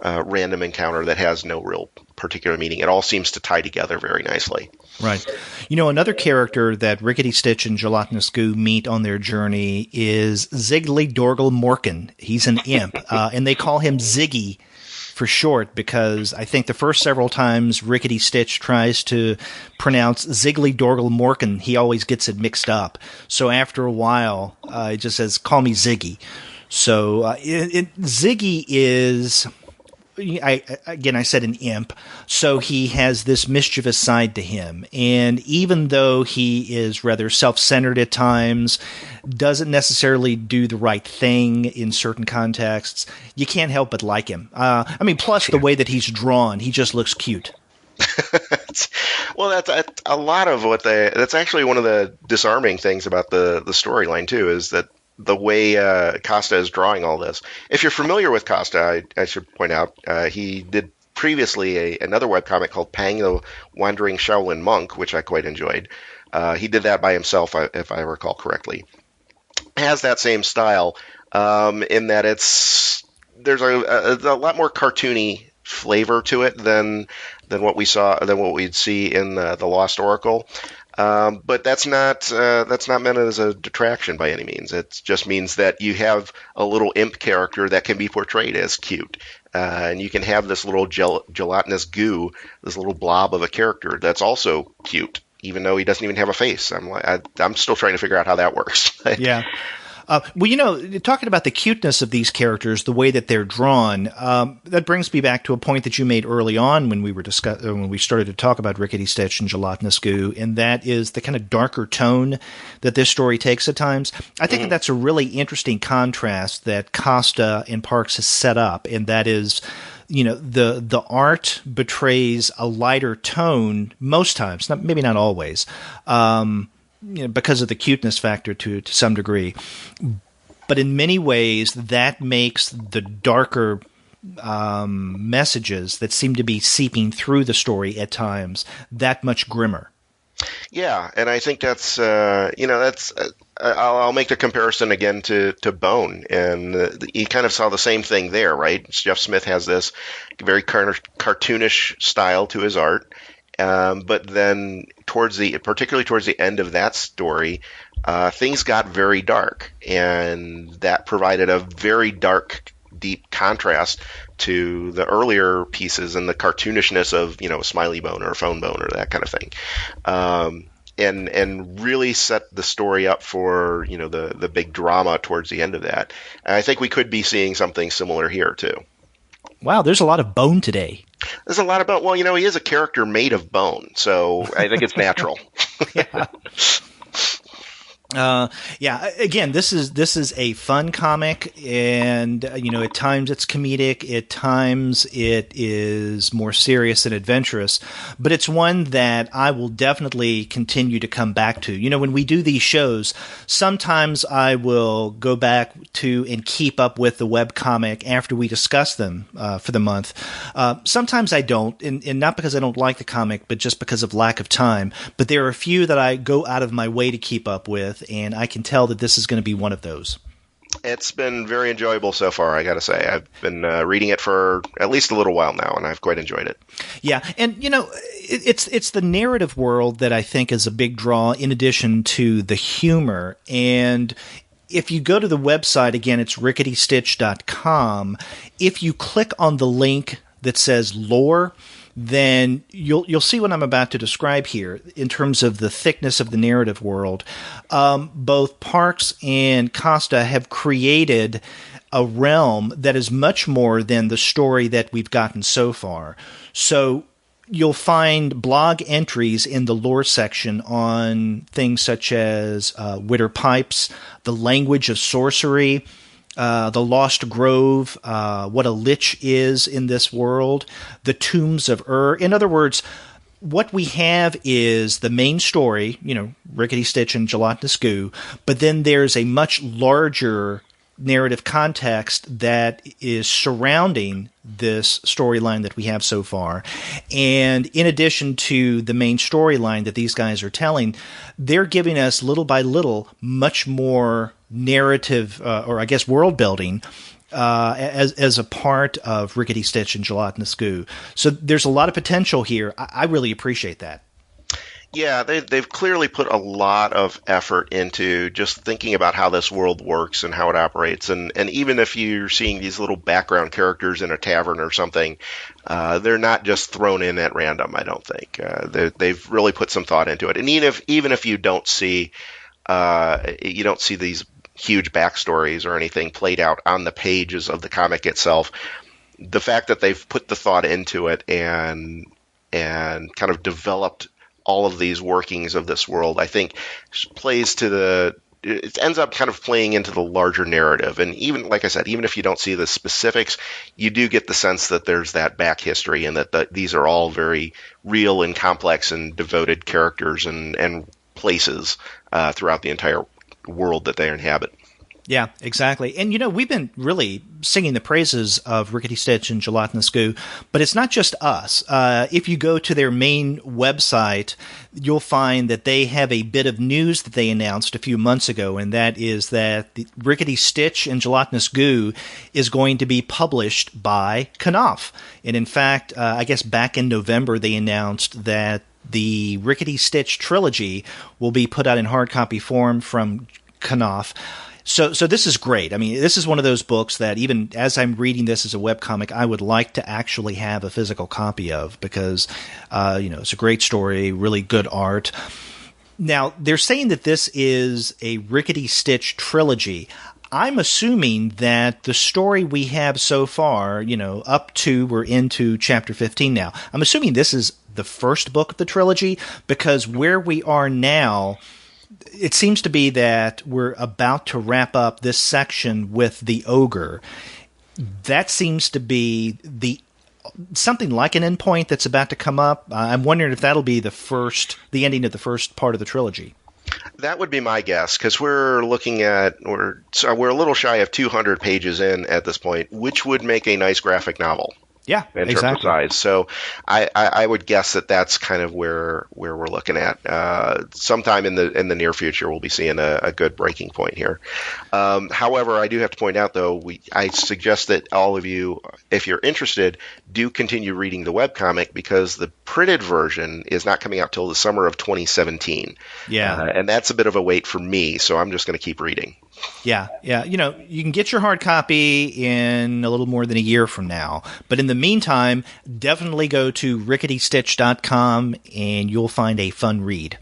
random encounter that has no real particular meaning. It all seems to tie together very nicely. Right. Another character that Rickety Stitch and Gelatinous Goo meet on their journey is Ziggly Dorgle Morkin. He's an imp, and they call him Ziggy for short because I think the first several times Rickety Stitch tries to pronounce Ziggly Dorgle Morkin, he always gets it mixed up. So after a while, it just says, call me Ziggy. So Ziggy is... I said an imp, so he has this mischievous side to him. And even though he is rather self-centered at times, doesn't necessarily do the right thing in certain contexts, you can't help but like him. Plus the way that he's drawn, he just looks cute. Well, that's a lot of that's actually one of the disarming things about the storyline, too, is that the way Costa is drawing all this. If you're familiar with Costa, I should point out, he did previously another webcomic called Pang the Wandering Shaolin Monk, which I quite enjoyed. He did that by himself, if I recall correctly. Has that same style in that there's a lot more cartoony flavor to it than what we'd see in the Lost Oracle. But that's not meant as a detraction by any means. It just means that you have a little imp character that can be portrayed as cute, and you can have this little gelatinous goo, this little blob of a character that's also cute, even though he doesn't even have a face. I'm still trying to figure out how that works. Yeah. Talking about the cuteness of these characters, the way that they're drawn, that brings me back to a point that you made early on when we started to talk about Rickety Stitch and Gelatinous Goo, and that is the kind of darker tone that this story takes at times. I think that's a really interesting contrast that Costa and Parks has set up, and that is, the art betrays a lighter tone most times, maybe not always. Because of the cuteness factor to some degree. But in many ways, that makes the darker messages that seem to be seeping through the story at times that much grimmer. Yeah, and I think that's I'll make the comparison again to Bone, and you kind of saw the same thing there, right? Jeff Smith has this very cartoonish style to his art. But then particularly towards the end of that story, things got very dark, and that provided a very dark, deep contrast to the earlier pieces and the cartoonishness of, a Smiley Bone or a Phone Bone or that kind of thing. And really set the story up for, the big drama towards the end of that. And I think we could be seeing something similar here too. Wow, there's a lot of bone today. There's a lot about, well, he is a character made of bone, so I think it's natural. Yeah. Yeah. Again, this is a fun comic, and at times it's comedic, at times it is more serious and adventurous, but it's one that I will definitely continue to come back to. When we do these shows, sometimes I will go back to and keep up with the webcomic after we discuss them for the month. Sometimes I don't, and not because I don't like the comic, but just because of lack of time. But there are a few that I go out of my way to keep up with, and I can tell that this is going to be one of those. It's been very enjoyable so far, I got to say. I've been reading it for at least a little while now, and I've quite enjoyed it. Yeah, and it's the narrative world that I think is a big draw, in addition to the humor. And if you go to the website, again, it's RicketyStitch.com. If you click on the link that says lore, then you'll see what I'm about to describe here in terms of the thickness of the narrative world. Both Parks and Costa have created a realm that is much more than the story that we've gotten so far. So you'll find blog entries in the lore section on things such as Witter Pipes, the language of sorcery, the Lost Grove, what a lich is in this world, the tombs of Ur. In other words, what we have is the main story, Rickety Stitch and Gelatinous Goo, but then there's a much larger narrative context that is surrounding this storyline that we have so far. And in addition to the main storyline that these guys are telling, they're giving us little by little much more narrative, or I guess world building, as a part of Rickety Stitch and Gelatinous Goo. So there's a lot of potential here. I really appreciate that. Yeah, they've clearly put a lot of effort into just thinking about how this world works and how it operates. And even if you're seeing these little background characters in a tavern or something, they're not just thrown in at random, I don't think. They've really put some thought into it. And even if you don't see these huge backstories or anything played out on the pages of the comic itself, the fact that they've put the thought into it and kind of developed all of these workings of this world, I think it ends up kind of playing into the larger narrative. And even, like I said, even if you don't see the specifics, you do get the sense that there's that back history and that these are all very real and complex and devoted characters and places throughout the entire world that they inhabit. Yeah, exactly. And, we've been really singing the praises of Rickety Stitch and Gelatinous Goo, but it's not just us. If you go to their main website, you'll find that they have a bit of news that they announced a few months ago, and that is that the Rickety Stitch and Gelatinous Goo is going to be published by Knopf. And in fact, I guess back in November, they announced that the Rickety Stitch trilogy will be put out in hard copy form from Knopf. So this is great. I mean, this is one of those books that even as I'm reading this as a webcomic, I would like to actually have a physical copy of because, it's a great story, really good art. Now, they're saying that this is a Rickety Stitch trilogy. I'm assuming that the story we have so far, we're into chapter 15 now. I'm assuming this is the first book of the trilogy because where we are now, it seems to be that we're about to wrap up this section with the ogre. That seems to be something like an endpoint that's about to come up. I'm wondering if that'll be the ending of the first part of the trilogy. That would be my guess, because we're a little shy of 200 pages in at this point, which would make a nice graphic novel. Yeah, in terms of size. So I would guess that that's kind of where we're looking at. Sometime in the near future, we'll be seeing a good breaking point here. However, I do have to point out, though, I suggest that all of you, if you're interested, do continue reading the webcomic because the printed version is not coming out till the summer of 2017. Yeah. And that's a bit of a wait for me, so I'm just going to keep reading. Yeah. You can get your hard copy in a little more than a year from now. But in the meantime, definitely go to RicketyStitch.com and you'll find a fun read.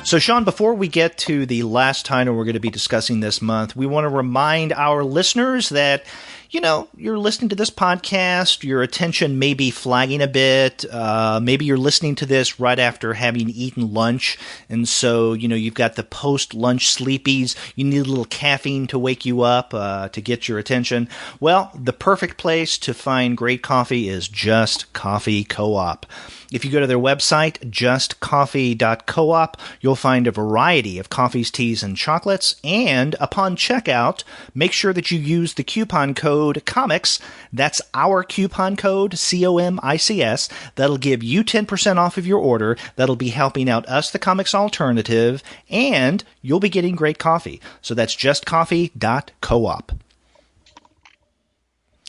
So, Sean, before we get to the last title we're going to be discussing this month, we want to remind our listeners that, you're listening to this podcast, your attention may be flagging a bit. Maybe you're listening to this right after having eaten lunch. And so, you've got the post-lunch sleepies. You need a little caffeine to wake you up, to get your attention. Well, the perfect place to find great coffee is Just Coffee Co-op. If you go to their website, justcoffee.coop, you'll find a variety of coffees, teas, and chocolates. And upon checkout, make sure that you use the coupon code COMICS. That's our coupon code, COMICS. That'll give you 10% off of your order. That'll be helping out us, the Comics Alternative, and you'll be getting great coffee. So that's justcoffee.coop.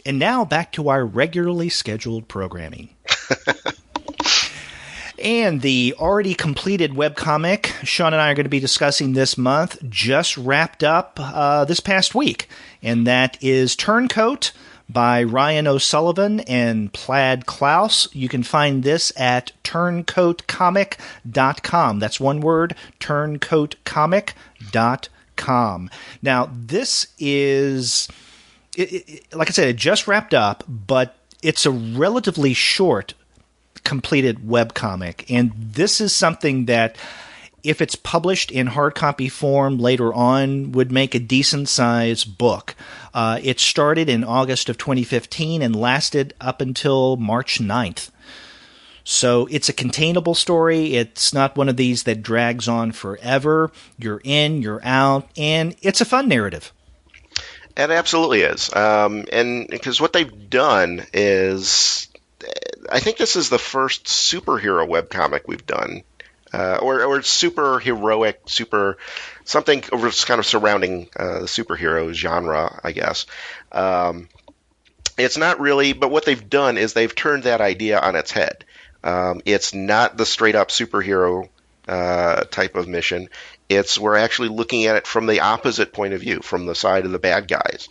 And now back to our regularly scheduled programming. And the already completed webcomic Sean and I are going to be discussing this month just wrapped up this past week. And that is Turncoat by Ryan O'Sullivan and Plaid Klaus. You can find this at turncoatcomic.com. That's one word, turncoatcomic.com. Now, this is, like I said, it just wrapped up, but it's a relatively short completed webcomic, and this is something that, if it's published in hard copy form later on, would make a decent sized book. It started in August of 2015 and lasted up until March 9th. So it's a containable story. It's not one of these that drags on forever. You're in, you're out, and it's a fun narrative. It absolutely is. And because what they've done is, I think this is the first superhero webcomic we've done, or super heroic, something kind of surrounding the superhero genre, I guess. It's not really, but what they've done is they've turned that idea on its head. It's not the straight up superhero type of mission. We're actually looking at it from the opposite point of view, from the side of the bad guys.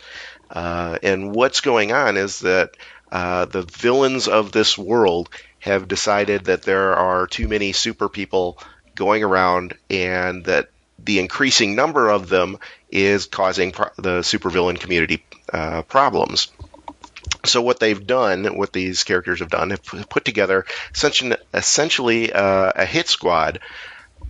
And what's going on is that the villains of this world have decided that there are too many super people going around, and that the increasing number of them is causing the supervillain community problems. So what they've done, what these characters have done, have put together essentially a hit squad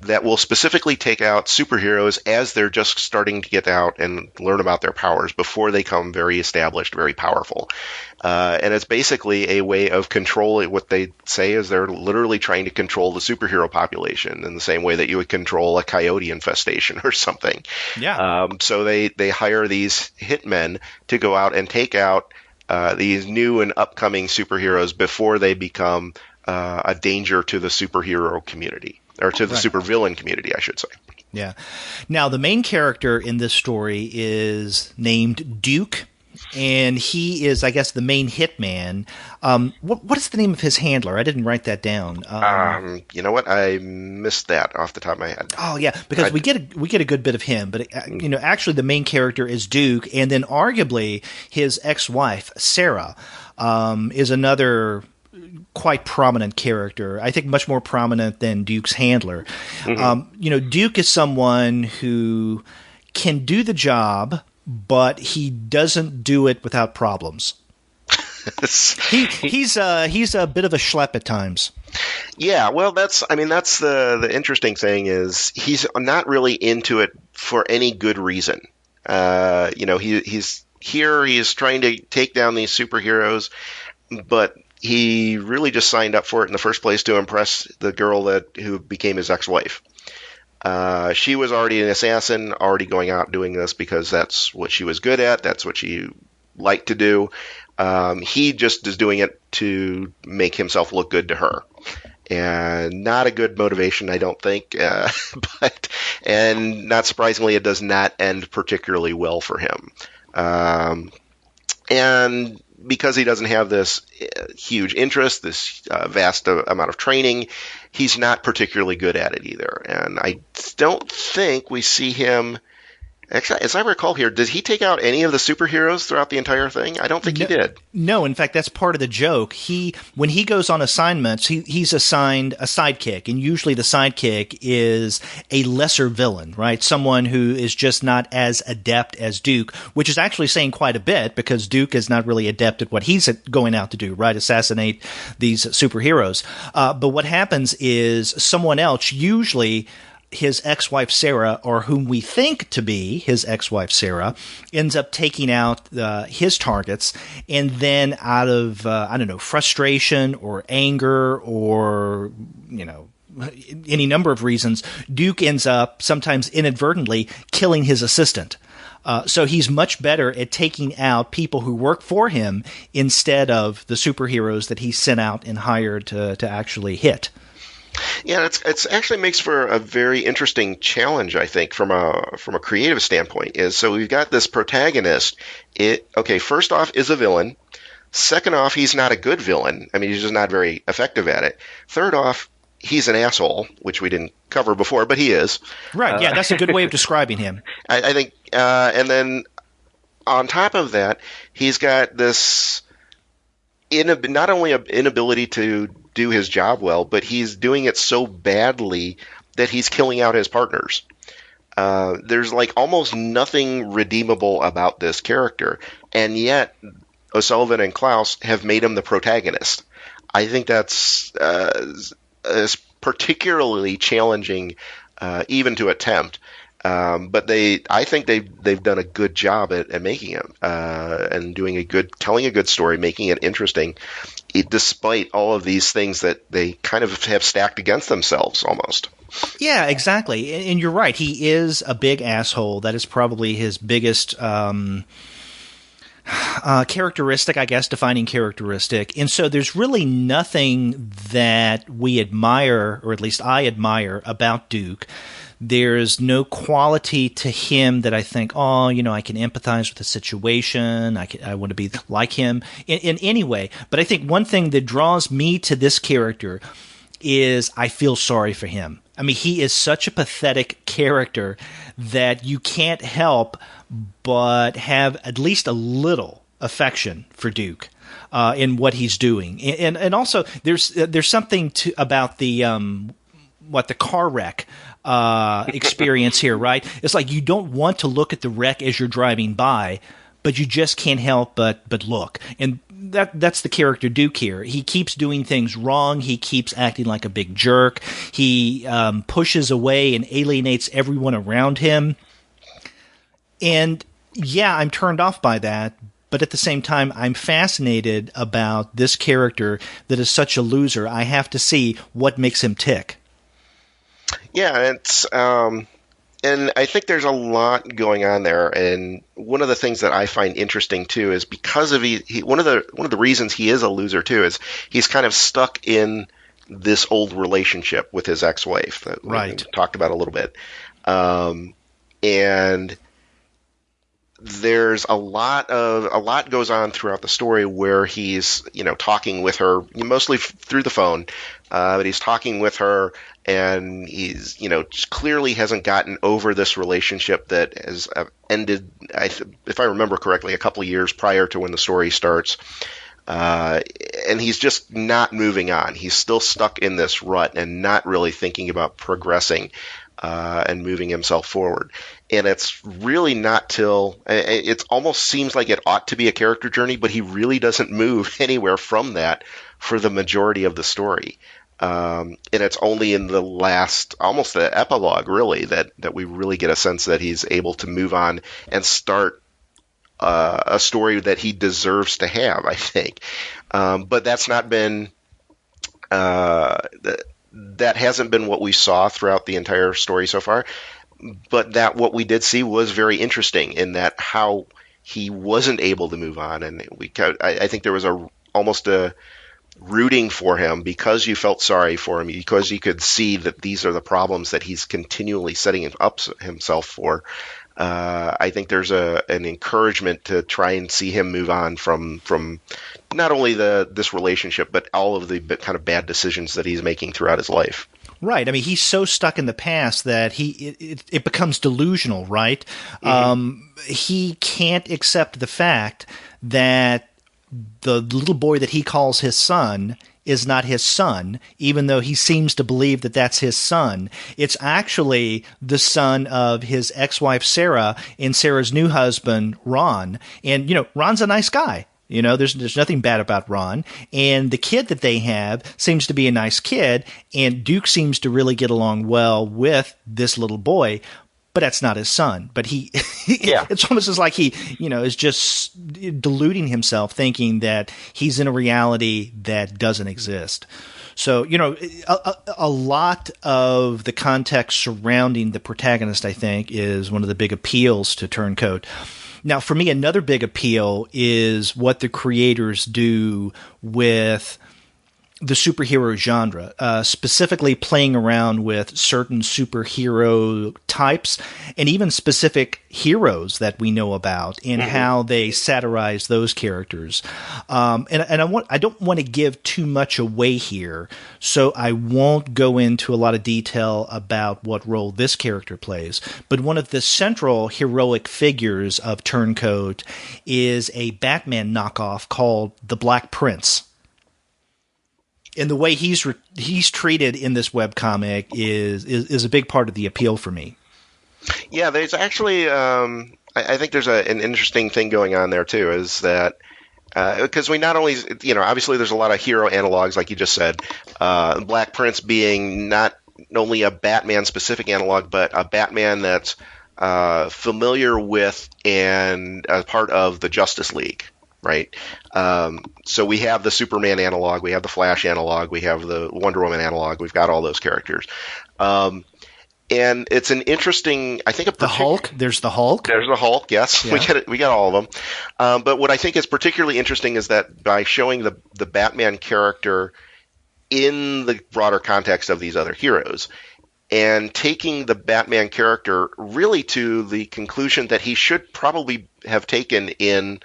that will specifically take out superheroes as they're just starting to get out and learn about their powers before they become very established, very powerful. And it's basically a way of controlling. What they say is they're literally trying to control the superhero population in the same way that you would control a coyote infestation or something. Yeah. So they hire these hitmen to go out and take out these new and upcoming superheroes before they become a danger to the superhero community. Or to the supervillain community, I should say. Yeah. Now, the main character in this story is named Duke, and he is, I guess, the main hitman. What is the name of his handler? I didn't write that down. You know what? I missed that off the top of my head. Oh, yeah, because we get a good bit of him, but actually, the main character is Duke, and then arguably his ex-wife Sarah is another quite prominent character. I think much more prominent than Duke's handler. Mm-hmm. Duke is someone who can do the job, but he doesn't do it without problems. He's a bit of a schlep at times. Yeah, well, that's the interesting thing is he's not really into it for any good reason. He's here. He is trying to take down these superheroes, but he really just signed up for it in the first place to impress the girl who became his ex-wife. She was already an assassin, already going out doing this because that's what she was good at. That's what she liked to do. He just is doing it to make himself look good to her. And not a good motivation, I don't think. And not surprisingly, it does not end particularly well for him. And because he doesn't have this huge interest, this vast amount of training, he's not particularly good at it either. And I don't think we see him Actually, as I recall here, did he take out any of the superheroes throughout the entire thing? I don't think he No, did. no, in fact, that's part of the joke. When he goes on assignments, he's assigned a sidekick, and usually the sidekick is a lesser villain, right? Someone who is just not as adept as Duke, which is actually saying quite a bit because Duke is not really adept at what he's going out to do, right? Assassinate these superheroes. But what happens is someone else, usually his ex-wife Sarah, or whom we think to be his ex-wife Sarah, ends up taking out his targets, and then out of I don't know, frustration or anger or any number of reasons, Duke ends up sometimes inadvertently killing his assistant. So he's much better at taking out people who work for him instead of the superheroes that he sent out and hired to actually hit. Yeah, it's actually makes for a very interesting challenge, I think, from a creative standpoint. Is so we've got this protagonist. First off, is a villain. Second off, he's not a good villain. I mean, he's just not very effective at it. Third off, he's an asshole, which we didn't cover before, but he is. Right? Yeah, that's a good way of describing him. I think, and then on top of that, he's got this not only an inability to do his job well, but he's doing it so badly that he's killing out his partners. There's like almost nothing redeemable about this character, and yet O'Sullivan and Klaus have made him the protagonist. I think that's is particularly challenging, even to attempt. But I think they've done a good job at making it and telling a good story, making it interesting, despite all of these things that they kind of have stacked against themselves almost. Yeah, exactly. And you're right. He is a big asshole. That is probably his biggest characteristic, I guess, defining characteristic. And so there's really nothing that we admire, or at least I admire, about Duke. There's no quality to him that I think, I can empathize with the situation. I want to be like him in any way. But I think one thing that draws me to this character is I feel sorry for him. I mean, he is such a pathetic character that you can't help but have at least a little affection for Duke in what he's doing. And also there's something about the car wreck experience here, right? It's like you don't want to look at the wreck as you're driving by, but you just can't help but look. And that's the character Duke here. He keeps doing things wrong. He keeps acting like a big jerk. He pushes away and alienates everyone around him. And yeah, I'm turned off by that. But at the same time, I'm fascinated about this character that is such a loser. I have to see what makes him tick. Yeah, it's and I think there's a lot going on there. And one of the things that I find interesting too is because of one of the reasons he is a loser too is he's kind of stuck in this old relationship with his ex-wife that we talked about a little bit, and there's a lot goes on throughout the story where he's talking with her mostly through the phone, but he's talking with her. And he's, clearly hasn't gotten over this relationship that has ended, if I remember correctly, a couple of years prior to when the story starts. And he's just not moving on. He's still stuck in this rut and not really thinking about progressing and moving himself forward. And it's really not till it almost seems like it ought to be a character journey, but he really doesn't move anywhere from that for the majority of the story. And it's only in the last, almost the epilogue, really, that we really get a sense that he's able to move on and start a story that he deserves to have, I think. But that's not been that hasn't been what we saw throughout the entire story so far. But that what we did see was very interesting in that how he wasn't able to move on, and I think there was almost a rooting for him because you felt sorry for him, because you could see that these are the problems that he's continually setting up himself for. I think there's an encouragement to try and see him move on from not only this relationship, but all of the kind of bad decisions that he's making throughout his life. Right. I mean, he's so stuck in the past that it becomes delusional, right? He can't accept the fact that the little boy that he calls his son is not his son, even though he seems to believe that that's his son. It's actually the son of his ex-wife, Sarah, and Sarah's new husband, Ron. And, Ron's a nice guy. There's nothing bad about Ron. And the kid that they have seems to be a nice kid, and Duke seems to really get along well with this little boy, but that's not his son. But it's almost as like he, is just deluding himself, thinking that he's in a reality that doesn't exist. So, a lot of the context surrounding the protagonist, I think, is one of the big appeals to Turncoat. Now, for me, another big appeal is what the creators do with the superhero genre, specifically playing around with certain superhero types and even specific heroes that we know about and how they satirize those characters. And I don't want to give too much away here, so I won't go into a lot of detail about what role this character plays. But one of the central heroic figures of Turncoat is a Batman knockoff called the Black Prince. And the way he's treated in this webcomic is a big part of the appeal for me. Yeah, there's actually I think there's an interesting thing going on there too. Is that because we not only obviously there's a lot of hero analogs like you just said, Black Prince being not only a Batman specific analog, but a Batman that's familiar with and a part of the Justice League. Right. So we have the Superman analog, we have the Flash analog, we have the Wonder Woman analog. We've got all those characters. And it's an interesting, I think, the Hulk. There's the Hulk. There's the Hulk. Yes, yeah. We got all of them. But what I think is particularly interesting is that by showing the Batman character in the broader context of these other heroes, and taking the Batman character really to the conclusion that he should probably have taken in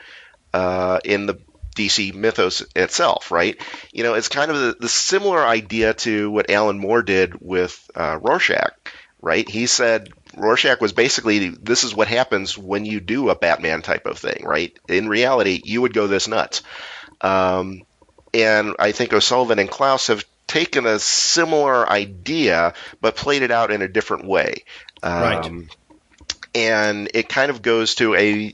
the DC mythos itself, right? It's kind of the similar idea to what Alan Moore did with Rorschach, right? He said Rorschach was basically, this is what happens when you do a Batman type of thing, right? In reality, you would go this nuts. And I think O'Sullivan and Klaus have taken a similar idea, but played it out in a different way. Right. And it kind of goes to a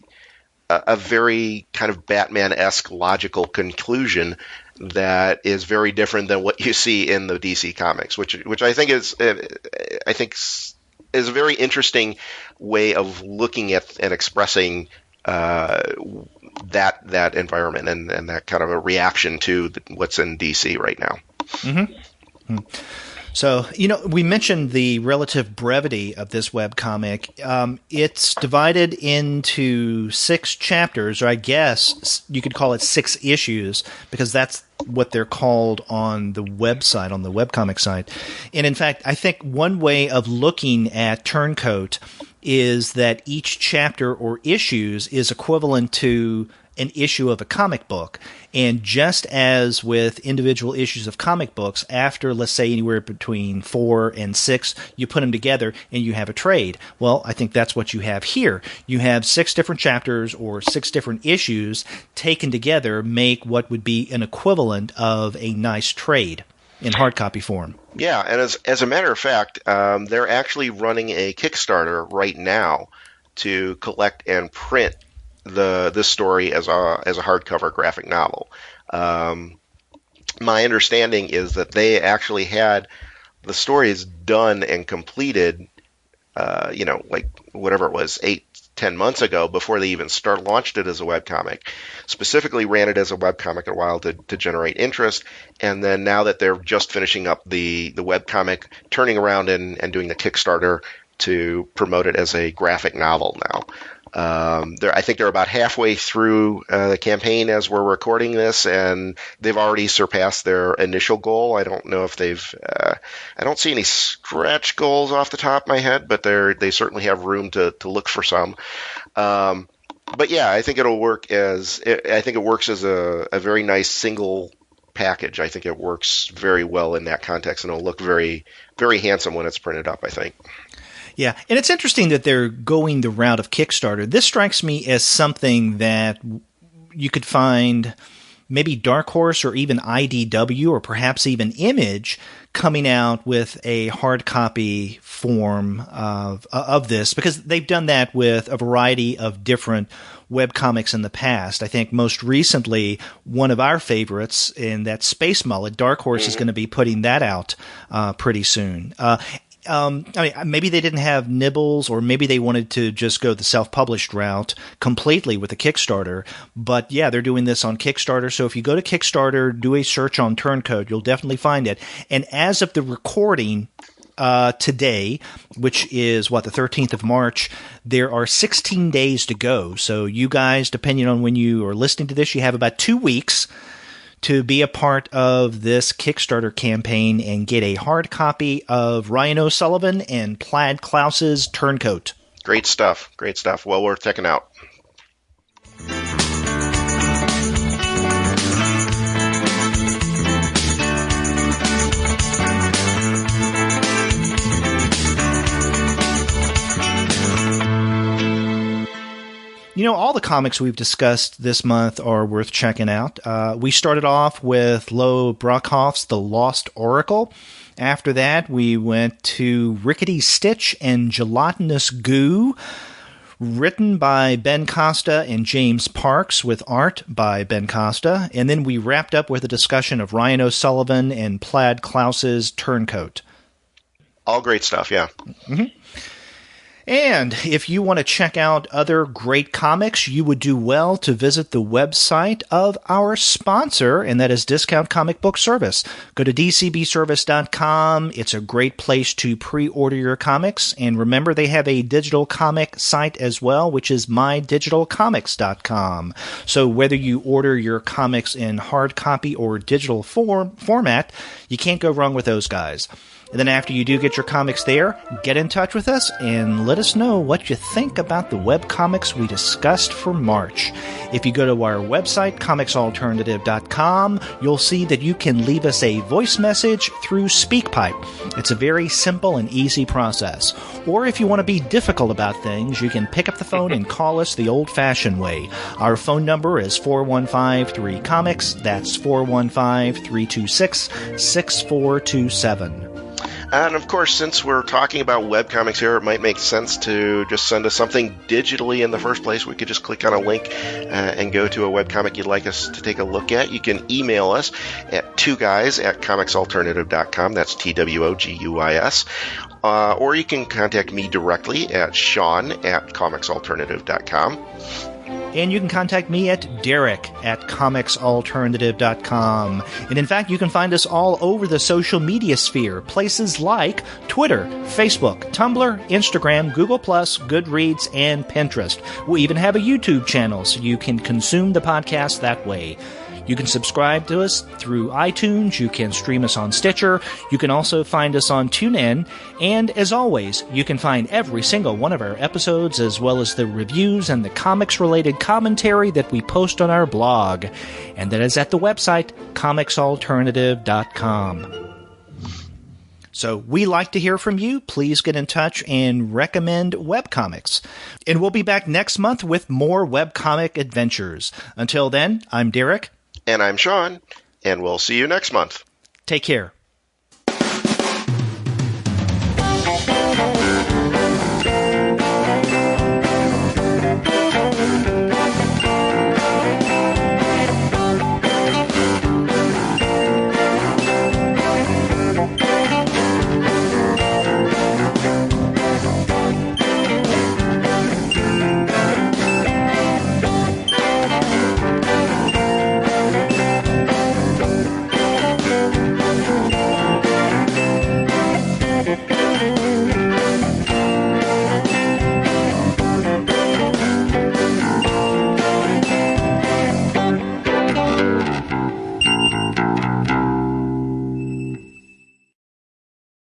very kind of Batman-esque logical conclusion that is very different than what you see in the DC comics, which I think is a very interesting way of looking at and expressing that environment and that kind of a reaction to what's in DC right now. Mm-hmm. So, we mentioned the relative brevity of this webcomic. It's divided into 6 chapters, or I guess you could call it 6 issues, because that's what they're called on the website, on the webcomic site. And in fact, I think one way of looking at Turncoat is that each chapter or issues is equivalent to an issue of a comic book. And just as with individual issues of comic books, after, let's say, anywhere between 4 and 6, you put them together and you have a trade. Well, I think that's what you have here. You have 6 different chapters or 6 different issues taken together make what would be an equivalent of a nice trade in hard copy form. Yeah, and as a matter of fact, they're actually running a Kickstarter right now to collect and print this story as a hardcover graphic novel. My understanding is that they actually had the stories done and completed, like whatever it was, 8-10 months ago before they even launched it as a webcomic. Specifically ran it as a webcomic a while to generate interest, and then now that they're just finishing up the webcomic, turning around and doing the Kickstarter to promote it as a graphic novel now. I think they're about halfway through the campaign as we're recording this, and they've already surpassed their initial goal. I don't know if I don't see any stretch goals off the top of my head, but they certainly have room to look for some. But yeah, I think it works as a very nice single package. I think it works very well in that context, and it'll look very, very handsome when it's printed up, I think. Yeah, and it's interesting that they're going the route of Kickstarter. This strikes me as something that you could find maybe Dark Horse or even IDW or perhaps even Image coming out with a hard copy form of this, because they've done that with a variety of different webcomics in the past. I think most recently, one of our favorites in that Space Mullet, Dark Horse, is going to be putting that out pretty soon. I mean, maybe they didn't have nibbles, or maybe they wanted to just go the self-published route completely with a Kickstarter. But yeah, they're doing this on Kickstarter. So if you go to Kickstarter, do a search on Turncoat, you'll definitely find it. And as of the recording today, which is the 13th of March, there are 16 days to go. So you guys, depending on when you are listening to this, you have about 2 weeks to be a part of this Kickstarter campaign and get a hard copy of Ryan O'Sullivan and Plaid Klaus's Turncoat. Great stuff. Great stuff. Well worth checking out. You know, all the comics we've discussed this month are worth checking out. We started off with Lo Brockhoff's The Lost Oracle. After that, we went to Rickety Stitch and Gelatinous Goo, written by Ben Costa and James Parks, with art by Ben Costa. And then we wrapped up with a discussion of Ryan O'Sullivan and Plaid Klaus's Turncoat. All great stuff, yeah. Mm-hmm. And if you want to check out other great comics, you would do well to visit the website of our sponsor, and that is Discount Comic Book Service. Go to dcbservice.com. It's a great place to pre-order your comics. And remember, they have a digital comic site as well, which is mydigitalcomics.com. So whether you order your comics in hard copy or digital format, you can't go wrong with those guys. And then after you do get your comics there, get in touch with us and let us know what you think about the webcomics we discussed for March. If you go to our website, comicsalternative.com, you'll see that you can leave us a voice message through SpeakPipe. It's a very simple and easy process. Or if you want to be difficult about things, you can pick up the phone and call us the old-fashioned way. Our phone number is 415-3-COMICS. That's 415-326-6427. And of course, since we're talking about webcomics here, it might make sense to just send us something digitally in the first place. We could just click on a link and go to a webcomic you'd like us to take a look at. You can email us at twoguys@comicsalternative.com. That's TWOGUIS. Or you can contact me directly at Sean@comicsalternative.com. And you can contact me at Derek@comicsalternative.com. And in fact, you can find us all over the social media sphere, places like Twitter, Facebook, Tumblr, Instagram, Google+, Goodreads, and Pinterest. We even have a YouTube channel, so you can consume the podcast that way. You can subscribe to us through iTunes. You can stream us on Stitcher. You can also find us on TuneIn. And as always, you can find every single one of our episodes, as well as the reviews and the comics-related commentary that we post on our blog. And that is at the website, comicsalternative.com. So we like to hear from you. Please get in touch and recommend webcomics. And we'll be back next month with more webcomic adventures. Until then, I'm Derek. And I'm Sean, and we'll see you next month. Take care.